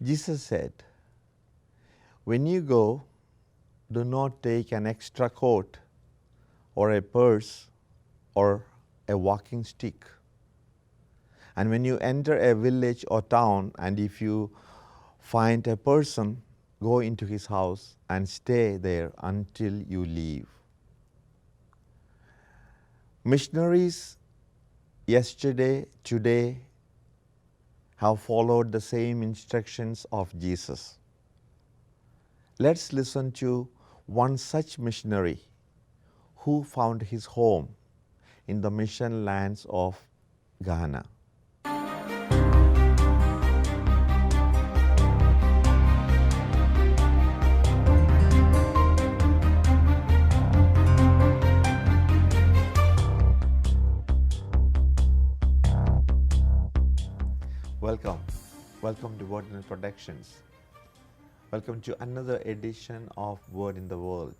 Jesus said, when you go, do not take an extra coat or a purse or a walking stick. And when you enter a village or town, and if you find a person, go into his house and stay there until you leave. Missionaries yesterday, today, have followed the same instructions of Jesus. Let's listen to one such missionary who found his home in the mission lands of Ghana. Welcome to Wordnet Productions. Welcome to another edition of Word in the World.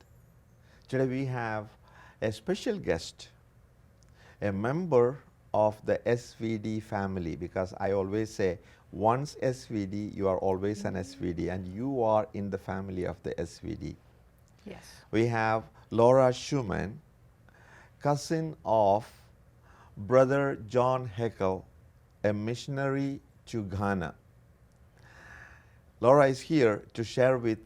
Today we have a special guest, a member of the SVD family, because I always say once SVD, you are always an SVD, and you are in the family of the SVD. Yes. We have Laura Schuhmann, cousin of Brother John Heckel, a missionary to Ghana. Laura is here to share with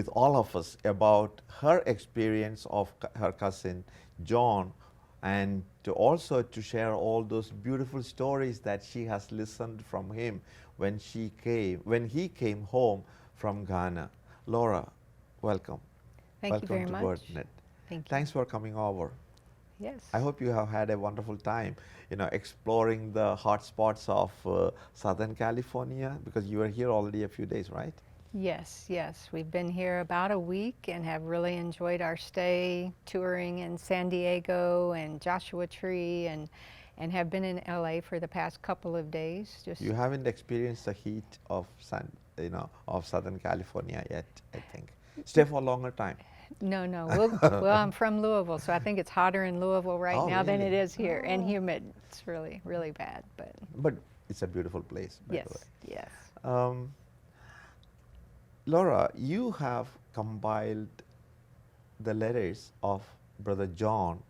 all of us about her experience of her cousin John, and also to share all those beautiful stories that she has listened from him when he came home from Ghana. Laura, welcome. Thank you very Welcome much. to Wordnet. Thank you. Thanks for coming over. Yes. I hope you have had a wonderful time, exploring the hot spots of Southern California, because you were here already a few days, right? Yes, yes. We've been here about a week and have really enjoyed our stay touring in San Diego and Joshua Tree, and have been in LA for the past couple of days. You haven't experienced the heat of Southern California yet, I think. Stay for a longer time. No. Well, I'm from Louisville, so I think it's hotter in Louisville right now than it really? is here, and humid. It's really, really bad, But it's a beautiful place, by the way. Yes. Laura, you have compiled the letters of Brother John,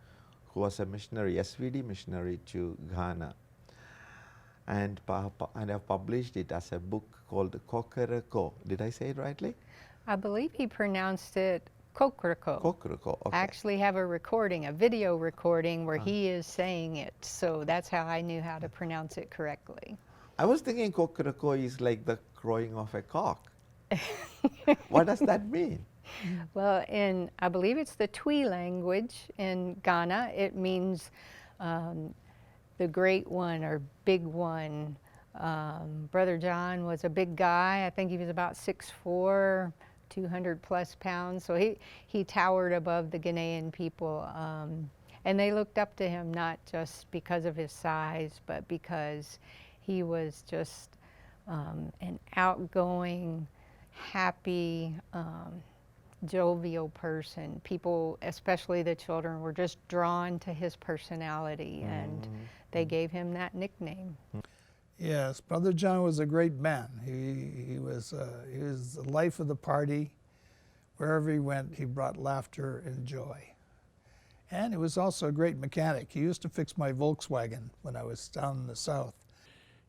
who was a missionary, SVD missionary to Ghana, and have published it as a book called Kokoroko. Did I say it rightly? I believe he pronounced it Kokoroko. Kokoroko, okay. I actually have a video recording where he is saying it, so that's how I knew how to pronounce it correctly. I was thinking Kokoroko is like the crowing of a cock. What does that mean? Well, I believe it's the Twi language in Ghana. It means the great one or big one. Brother John was a big guy. I think he was about 6'4", 200 plus pounds. So he towered above the Ghanaian people. And they looked up to him not just because of his size, but because he was just an outgoing, happy, jovial person. People, especially the children, were just drawn to his personality, and they gave him that nickname. Yes, Brother John was a great man. He was the life of the party. Wherever he went, he brought laughter and joy. And he was also a great mechanic. He used to fix my Volkswagen when I was down in the south.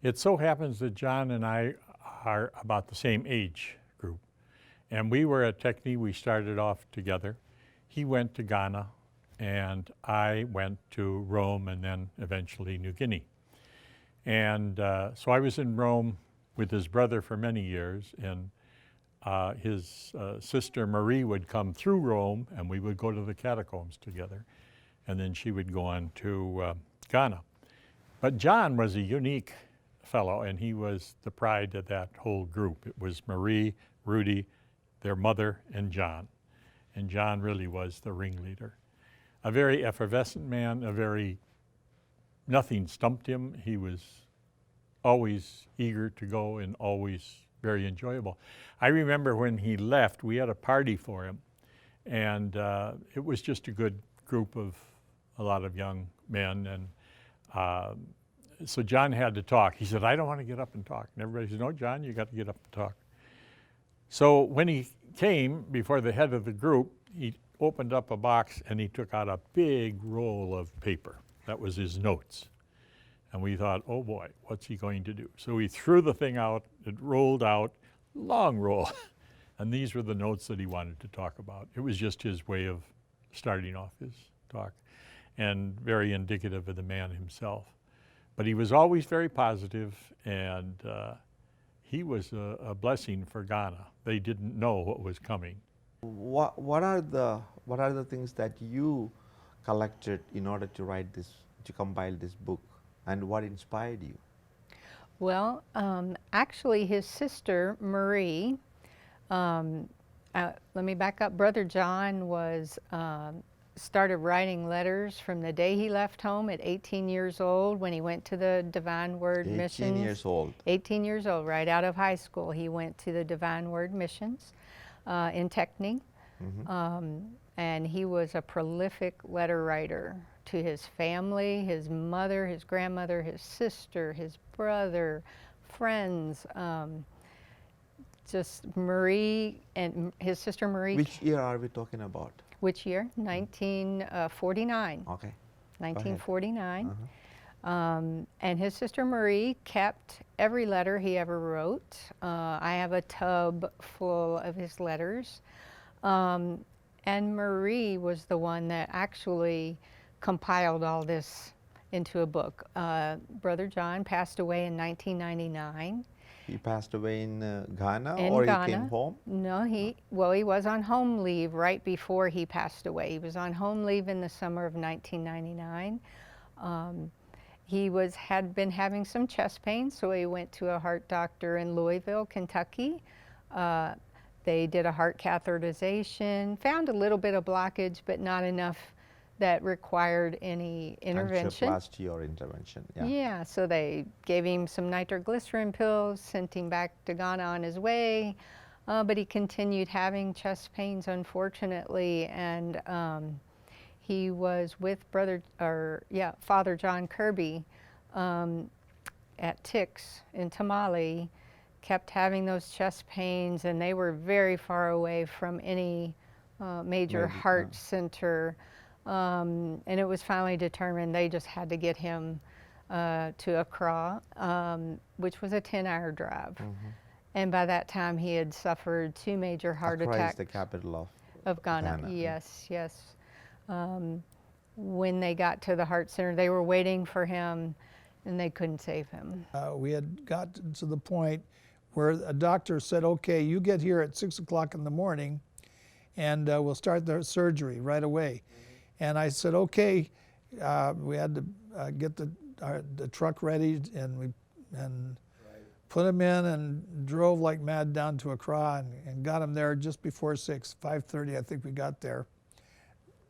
It so happens that John and I are about the same age group. And we were at Techni. We started off together. He went to Ghana, and I went to Rome and then eventually New Guinea. And so I was in Rome with his brother for many years, and his sister Marie would come through Rome, and we would go to the catacombs together, and then she would go on to Ghana. But John was a unique fellow, and he was the pride of that whole group. It was Marie, Rudy, their mother, and John. And John really was the ringleader. A very effervescent man, nothing stumped him. He was always eager to go and always very enjoyable. I remember when he left, we had a party for him, and it was just a good group of a lot of young men, and so John had to talk. He said, I don't want to get up and talk. And everybody said, no, John, you got to get up and talk. So when he came before the head of the group, he opened up a box and he took out a big roll of paper. That was his notes. And we thought, oh boy, what's he going to do? So he threw the thing out, it rolled out, long roll. And these were the notes that he wanted to talk about. It was just his way of starting off his talk, and very indicative of the man himself. But he was always very positive, and he was a blessing for Ghana. They didn't know what was coming. What are the things that you collected in order to write this, to compile this book, and what inspired you? Well, actually, his sister Marie. Let me back up. Brother John was started writing letters from the day he left home at 18 years old when he went to the Divine Word 18 Missions. 18 years old. 18 years old, right out of high school. He went to the Divine Word Missions in Techny. And he was a prolific letter writer to his family, his mother, his grandmother, his sister, his brother, friends. Just Marie and his sister Marie. Which year are we talking about? Which year? 1949. Okay. 1949. And his sister Marie kept every letter he ever wrote. I have a tub full of his letters. And Marie was the one that actually compiled all this into a book. Brother John passed away in 1999. He passed away in Ghana, In or Ghana. he came home? No, he was on home leave right before he passed away. He was on home leave in the summer of 1999. He had been having some chest pain, so he went to a heart doctor in Louisville, Kentucky. They did a heart catheterization, found a little bit of blockage, but not enough that required any intervention. Angioplasty or intervention, yeah. Yeah, so they gave him some nitroglycerin pills, sent him back to Ghana on his way, but he continued having chest pains, unfortunately, and he was with Father John Kirby at Tix in Tamale, kept having those chest pains, and they were very far away from any major heart center. And it was finally determined they just had to get him to Accra, which was a 10-hour drive. And by that time, he had suffered 2 major heart Accra attacks. is the capital of Ghana. Ghana. Yes, yes. When they got to the heart center, they were waiting for him, and they couldn't save him. We had got to the point where a doctor said, okay, you get here at 6 o'clock in the morning, and we'll start the surgery right away. And I said, okay. We had to get the truck ready, and put him in and drove like mad down to Accra and got him there just before 6, 5:30 I think we got there.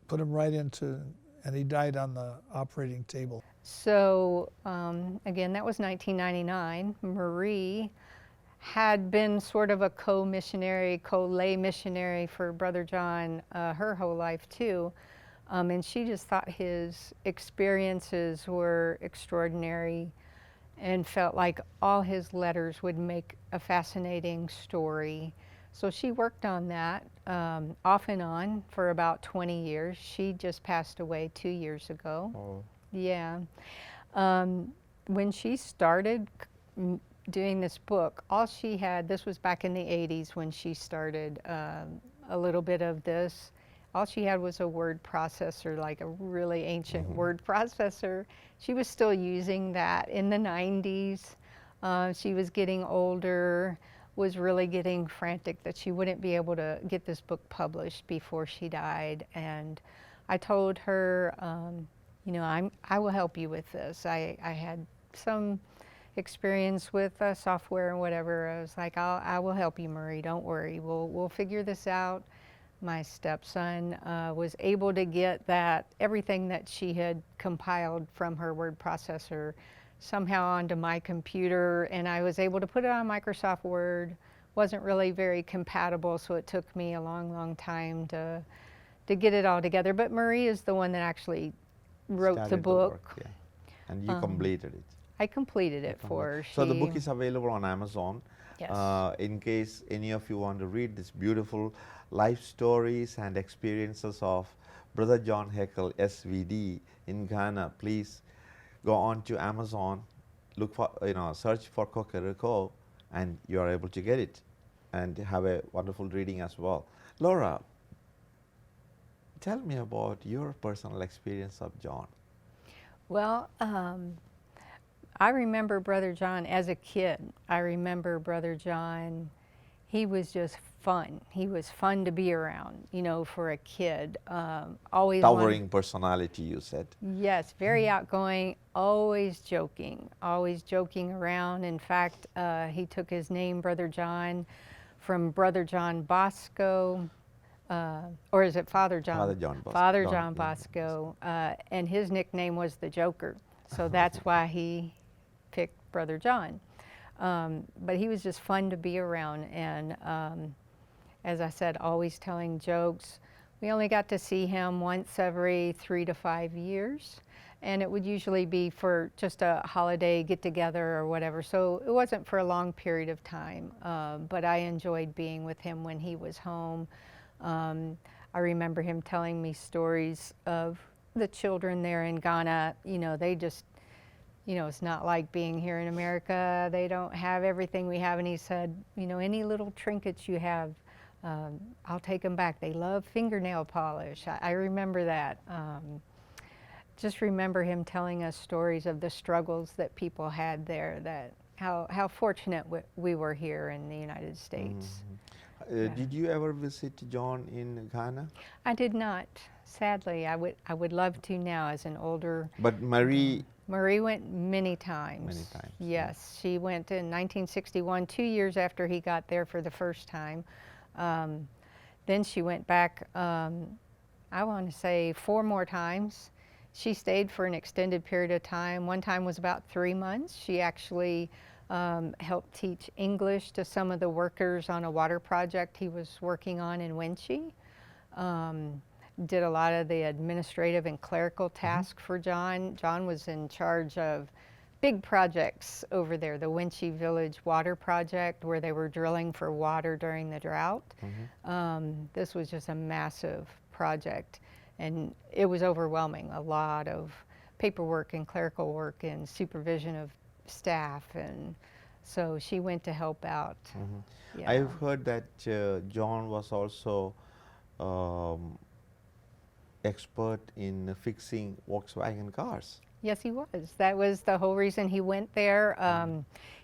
Put him right into, and he died on the operating table. So again, that was 1999. Marie had been sort of a co-missionary, co-lay missionary for Brother John her whole life too. And she just thought his experiences were extraordinary and felt like all his letters would make a fascinating story. So she worked on that off and on for about 20 years. She just passed away 2 years ago. Oh. Yeah. When she started doing this book, all she had, this was back in the 80s when she started a little bit of this. All she had was a word processor, like a really ancient word processor. She was still using that in the 90s. She was getting older, was really getting frantic that she wouldn't be able to get this book published before she died. And I told her, you know, I will help you with this. I had some experience with software and whatever. I was like, I will help you, Marie. Don't worry. We'll figure this out. My stepson was able to get everything that she had compiled from her word processor somehow onto my computer, and I was able to put it on Microsoft Word. Wasn't really very compatible, so it took me a long, long time to get it all together. But Marie is the one that actually wrote the Started book. work, yeah. And you completed it. I completed it for her. So the book is available on Amazon. Yes. In case any of you want to read this beautiful life stories and experiences of Brother John Heckel, SVD, in Ghana, please go on to Amazon, look for, search for Kokoroko, and you are able to get it and have a wonderful reading as well. Laura, tell me about your personal experience of John. Well, I remember Brother John as a kid. I remember Brother John, he was just fun. He was fun to be around, for a kid. Always Towering personality, you said. Yes, very outgoing, always joking around. In fact, he took his name, Brother John, from Brother John Bosco, or is it Father John? Father John Bosco. Father John Bosco, and his nickname was the Joker, so that's why he picked Brother John. But he was just fun to be around, and as I said, always telling jokes. We only got to see him once every 3 to 5 years, and it would usually be for just a holiday get-together or whatever, so it wasn't for a long period of time, but I enjoyed being with him when he was home. I remember him telling me stories of the children there in Ghana. They just, it's not like being here in America. They don't have everything we have, and he said, any little trinkets you have, I'll take them back. They love fingernail polish. I remember that. Just remember him telling us stories of the struggles that people had there, that how fortunate we were here in the United States. Yeah. Did you ever visit John in Ghana? I did not. Sadly, I would love to now as an older. But Marie went many times. Many times. Yes, she went in 1961, 2 years after he got there for the first time. Then she went back, I want to say 4 more times. She stayed for an extended period of time. One time was about 3 months. She actually helped teach English to some of the workers on a water project he was working on in Wenchi. Did a lot of the administrative and clerical tasks for John. John was in charge of big projects over there, the Wenchi Village Water Project, where they were drilling for water during the drought. This was just a massive project, and it was overwhelming. A lot of paperwork and clerical work and supervision of staff, and so she went to help out. Yeah. I've heard that John was also expert in fixing Volkswagen cars. Yes, he was. That was the whole reason he went there.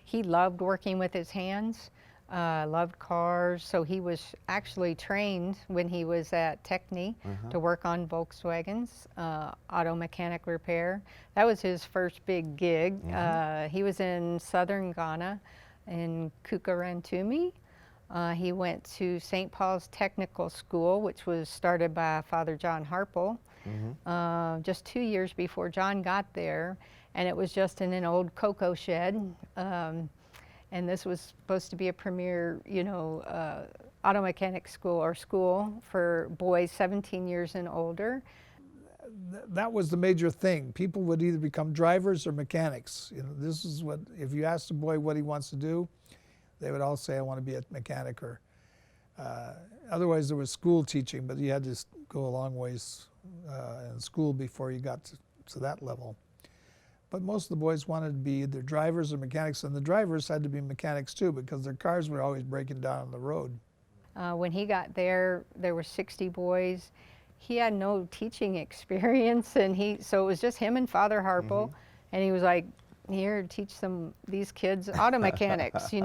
He loved working with his hands, loved cars, so he was actually trained when he was at Techni to work on Volkswagens, auto mechanic repair. That was his first big gig. He was in southern Ghana in Kukarantumi. He went to St. Paul's Technical School, which was started by Father John Heckel. Just 2 years before John got there, and it was just in an old cocoa shed. And this was supposed to be a premier, auto mechanic school or school for boys 17 years and older. That was the major thing. People would either become drivers or mechanics. This is what, if you asked a boy what he wants to do, they would all say, I want to be a mechanic. Or otherwise there was school teaching, but you had to go a long ways in school before you got to that level. But most of the boys wanted to be either drivers or mechanics, and the drivers had to be mechanics too, because their cars were always breaking down on the road. When he got there, there were 60 boys. He had no teaching experience, and so it was just him and Father Harpel, and he was like, here, teach these kids auto mechanics, He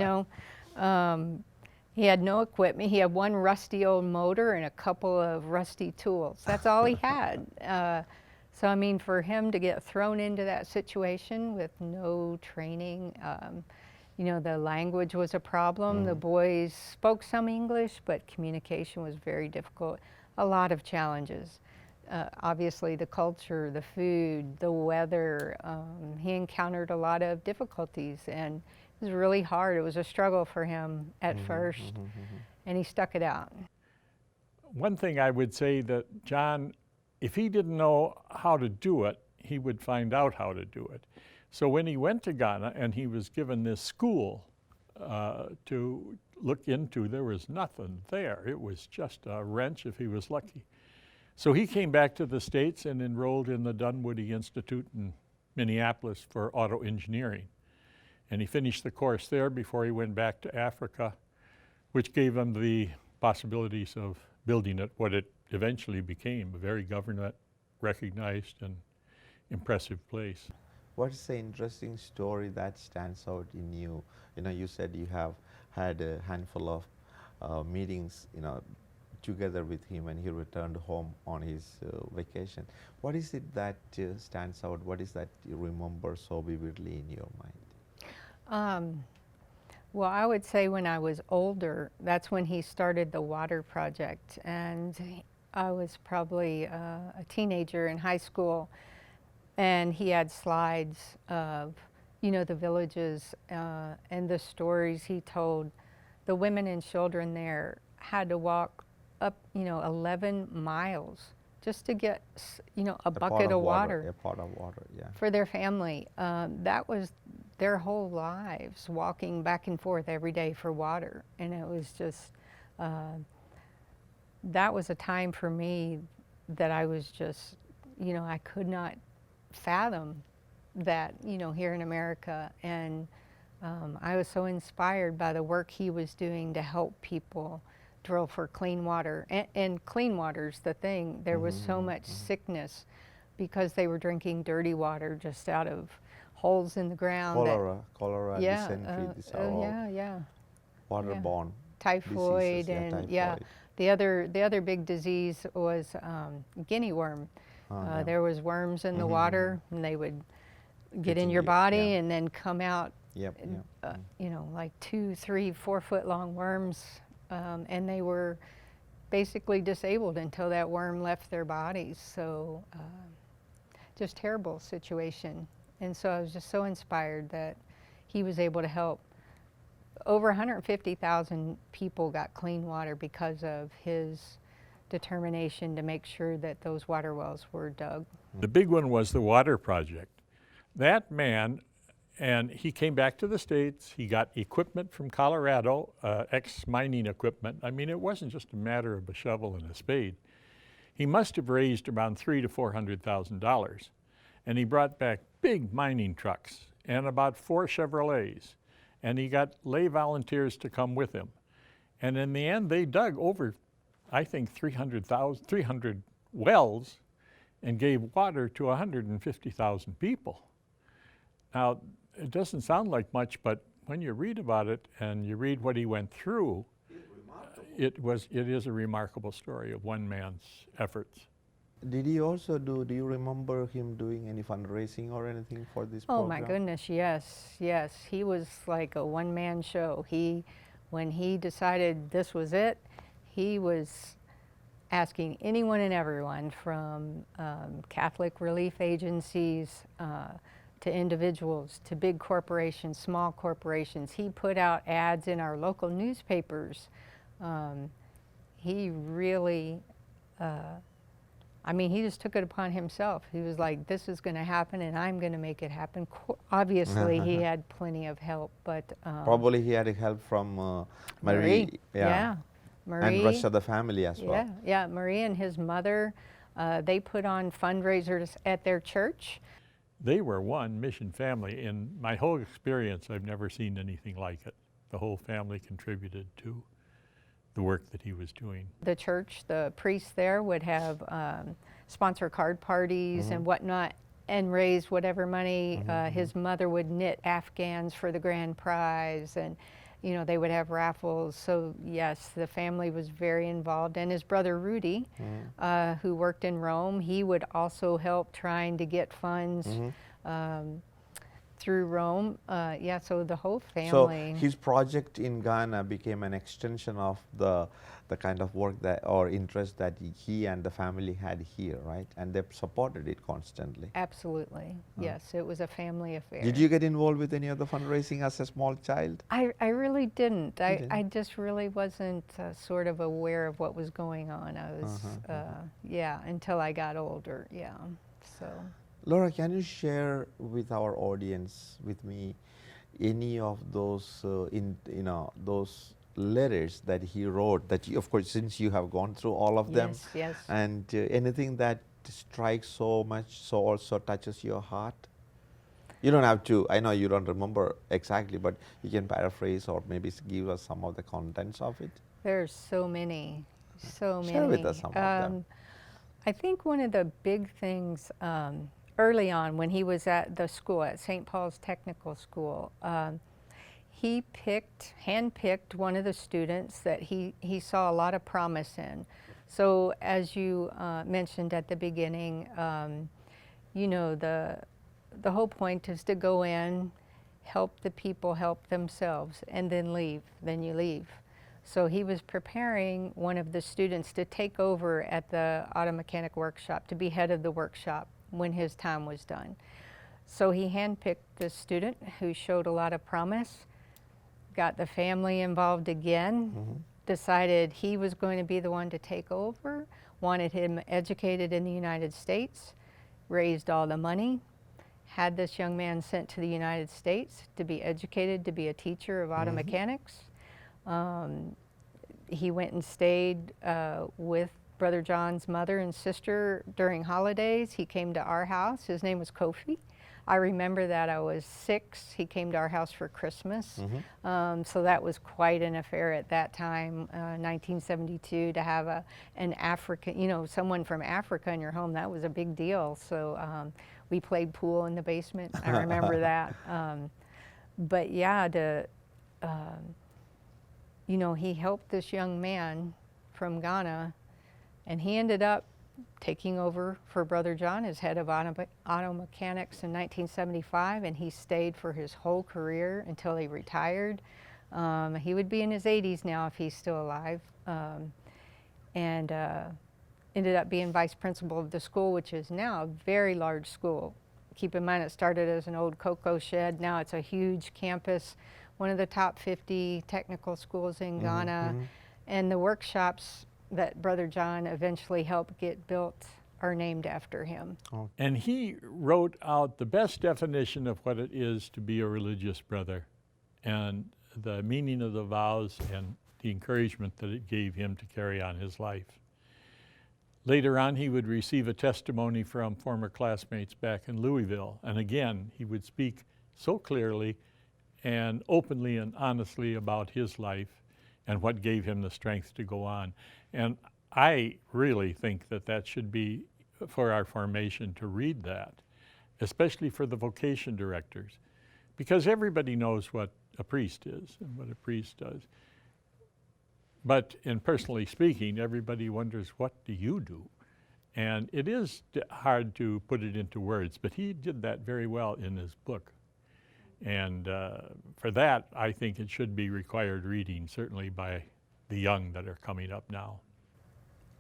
had no equipment. He had one rusty old motor and a couple of rusty tools. That's all he had. So, I mean, for him to get thrown into that situation with no training, the language was a problem. The boys spoke some English, but communication was very difficult. A lot of challenges. Obviously, the culture, the food, the weather. He encountered a lot of difficulties, and it was really hard. It was a struggle for him at first, and he stuck it out. One thing I would say that John, if he didn't know how to do it, he would find out how to do it. So when he went to Ghana and he was given this school to look into, there was nothing there. It was just a wrench if he was lucky. So he came back to the States and enrolled in the Dunwoody Institute in Minneapolis for auto engineering. And he finished the course there before he went back to Africa, which gave him the possibilities of building it, what it eventually became, a very government recognized and impressive place. What is the interesting story that stands out in you? You know, you said you have had a handful of meetings, you know, together with him, and he returned home on his vacation. What is it that stands out? What is that you remember so vividly in your mind? Well, I would say when I was older, that's when he started the water project, and I was probably a teenager in high school, and he had slides of, you know, the villages and the stories he told. The women and children there had to walk up, you know, 11 miles just to get, you know, a bucket of water. A pot of water, yeah. For their family. That was their whole lives, walking back and forth every day for water. And it was just, that was a time for me that I was just, you know, I could not fathom that, you know, here in America. And I was so inspired by the work he was doing to help people drill for clean water. And clean water's the thing. There was so much sickness because they were drinking dirty water just out of holes in the ground. Cholera, Yeah, dysentery, these are all yeah. waterborne typhoid, diseases, and typhoid. the other big disease was guinea worm. There was worms in the water, and they would get in your body and then come out. You know, like 2, 3, 4 foot long worms, and they were basically disabled until that worm left their bodies. So just terrible situation. And so I was just so inspired that he was able to help. Over 150,000 people got clean water because of his determination to make sure that those water wells were dug. The big one was the water project. That man, and he came back to the States, he got equipment from Colorado, ex-mining equipment. I mean, it wasn't just a matter of a shovel and a spade. He must have raised around $300,000 to $400,000. And he brought back big mining trucks and about 4 Chevrolets. And he got lay volunteers to come with him. And in the end, they dug over, I think, 300 wells and gave water to 150,000 people. Now, it doesn't sound like much, but when you read about it and you read what he went through, it is a remarkable story of one man's efforts. Did he also do you remember him doing any fundraising or anything for this program? Oh my goodness, yes. He was like a one-man show. When he decided this was it, he was asking anyone and everyone from Catholic relief agencies to individuals, to big corporations, small corporations. He put out ads in our local newspapers. He really, I mean, he just took it upon himself. He was like, this is going to happen and I'm going to make it happen. Obviously, he had plenty of help, but... probably he had help from Marie. Marie. And rest of the family as well. Yeah, Marie and his mother, they put on fundraisers at their church. They were one mission family. In my whole experience, I've never seen anything like it. The whole family contributed to the work that he was doing. The church, the priests there would have sponsor card parties and whatnot and raise whatever money. His mother would knit Afghans for the grand prize, and you know, they would have raffles. So yes, the family was very involved. And his brother Rudy, who worked in Rome, he would also help trying to get funds through Rome. So the whole family. So his project in Ghana became an extension of the kind of work that or interest that he and the family had here, right? And they supported it constantly. Absolutely, yes. It was a family affair. Did you get involved with any of the fundraising as a small child? I really didn't. I just really wasn't sort of aware of what was going on. I was, until I got older, So. Laura, can you share with our audience, with me, any of those those letters that he wrote? That you, of course, since you have gone through all of them, Yes, yes. and anything that strikes so much, so also touches your heart. You don't have to. I know you don't remember exactly, but you can paraphrase or maybe give us some of the contents of it. There's so many, so Share with many. us some of them. I think one of the big things early on when he was at the school, at St. Paul's Technical School, he handpicked one of the students that he saw a lot of promise in. So as you mentioned at the beginning, you know, the whole point is to go in, help the people help themselves, and then leave, then you leave. So he was preparing one of the students to take over at the auto mechanic workshop, to be head of the workshop when his time was done. So he handpicked this student who showed a lot of promise, got the family involved again, decided he was going to be the one to take over, wanted him educated in the United States, raised all the money, had this young man sent to the United States to be educated, to be a teacher of auto mechanics. He went and stayed with Brother John's mother and sister during holidays. He came to our house. His name was Kofi. I remember that. I was 6. He came to our house for Christmas. So that was quite an affair at that time, 1972, to have an African, you know, someone from Africa in your home. That was a big deal. So we played pool in the basement. I remember that. But yeah, you know, he helped this young man from Ghana, and he ended up taking over for Brother John as head of auto mechanics in 1975, and he stayed for his whole career until he retired. He would be in his 80s now if he's still alive, and ended up being vice principal of the school, which is now a very large school. Keep in mind, it started as an old cocoa shed. Now it's a huge campus, one of the top 50 technical schools in Ghana. And the workshops that Brother John eventually helped get built are named after him. And he wrote out the best definition of what it is to be a religious brother, and the meaning of the vows and the encouragement that it gave him to carry on his life. Later on, he would receive a testimony from former classmates back in Louisville, and again, he would speak so clearly and openly and honestly about his life and what gave him the strength to go on. And I really think that that should be for our formation to read that, especially for the vocation directors, because everybody knows what a priest is and what a priest does. But in personally speaking, everybody wonders, what do you do? And it is hard to put it into words, but he did that very well in his book. And for that, I think it should be required reading, certainly by the young that are coming up now.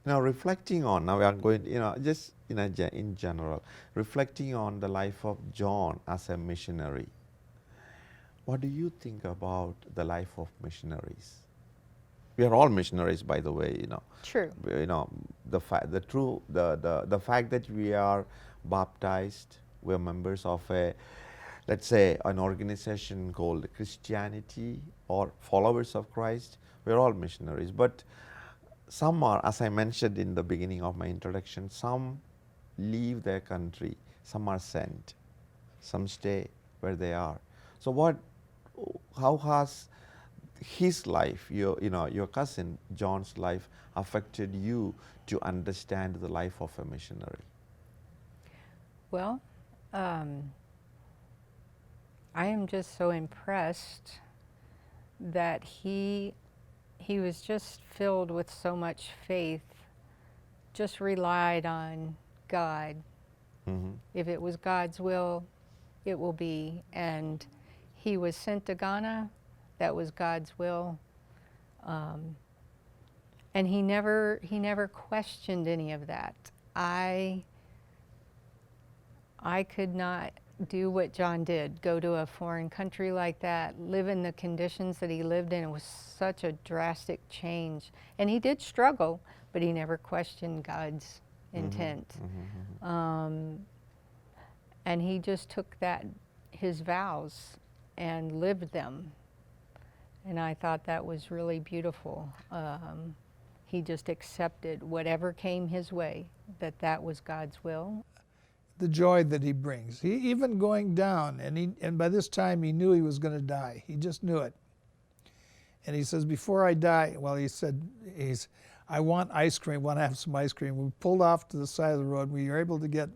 Now, reflecting on, now we are going, you know, just in general, reflecting on the life of John as a missionary. What do you think about the life of missionaries? We are all missionaries, by the way, you know. True. You know, the fact that we are baptized, we are members of a, let's say, an organization called Christianity or followers of Christ, we're all missionaries. But some are, as I mentioned in the beginning of my introduction, some leave their country, some are sent, some stay where they are. So how has his life, your cousin John's life, affected you to understand the life of a missionary? Well, I am just so impressed that he was just filled with so much faith, just relied on God. If it was God's will, it will be. And he was sent to Ghana, that was God's will. And he never questioned any of that. I could not do what John did, go to a foreign country like that, live in the conditions that he lived in. It was such a drastic change. And he did struggle, but he never questioned God's intent. And he just took his vows and lived them. And I thought that was really beautiful. He just accepted whatever came his way, that was God's will. The joy that he brings. He even going down, and by this time he knew he was going to die. He just knew it. And he says, before I die, well, he said, I want ice cream, want to have some ice cream. We pulled off to the side of the road. We were able to get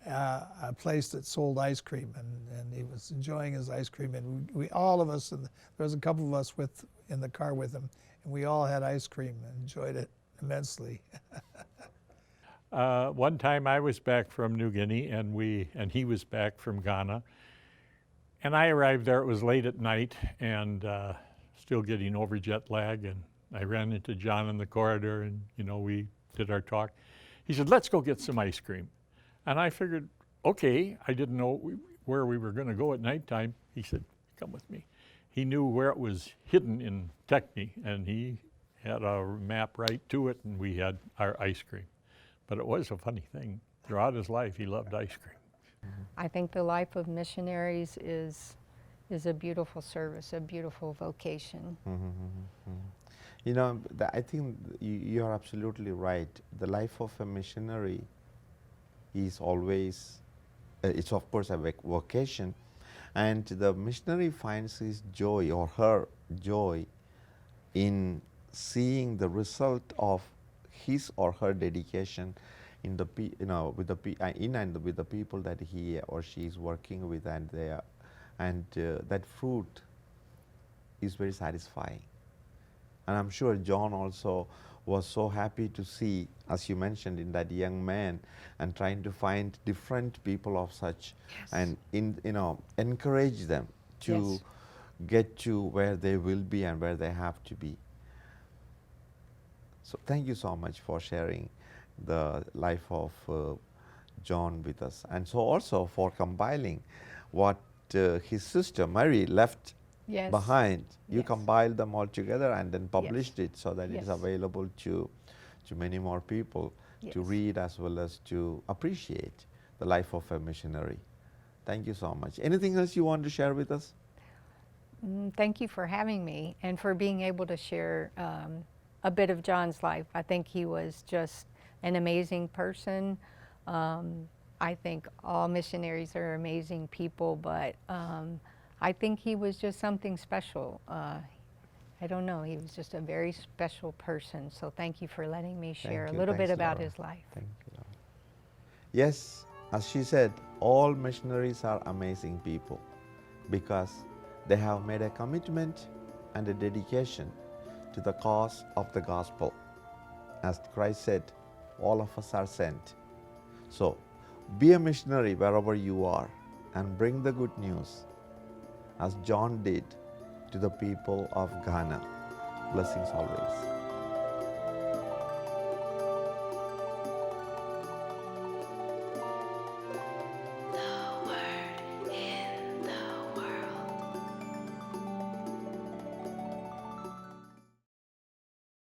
a place that sold ice cream, and he was enjoying his ice cream. And we all of us, and there was a couple of us in the car with him, and we all had ice cream and enjoyed it immensely. One time I was back from New Guinea, and he was back from Ghana. And I arrived there, it was late at night, and still getting over jet lag. And I ran into John in the corridor, and we did our talk. He said, let's go get some ice cream. And I figured, okay, I didn't know where we were going to go at nighttime. He said, come with me. He knew where it was hidden in Techni, and he had a map right to it, and we had our ice cream. But it was a funny thing. Throughout his life, he loved ice cream. I think the life of missionaries is a beautiful service, a beautiful vocation. I think you are absolutely right. The life of a missionary is always, it's of course a vocation, and the missionary finds his joy or her joy in seeing the result of his or her dedication with the people that he or she is working with, and that fruit is very satisfying. And I'm sure John also was so happy to see, as you mentioned, in that young man, and trying to find different people of such, and encourage them to get to where they will be and where they have to be. So thank you so much for sharing the life of John with us, and so also for compiling what his sister Mary left behind. You compiled them all together and then published it so that it is available to many more people to read as well as to appreciate the life of a missionary. Thank you so much. Anything else you want to share with us? Thank you for having me and for being able to share a bit of John's life. I think he was just an amazing person. I think all missionaries are amazing people, but I think he was just something special. I don't know, he was just a very special person. So thank you for letting me share a little bit about his life. Thank you, Laura. Yes, as she said, all missionaries are amazing people because they have made a commitment and a dedication to the cause of the gospel. As Christ said, all of us are sent. So be a missionary wherever you are and bring the good news as John did to the people of Ghana. Blessings always.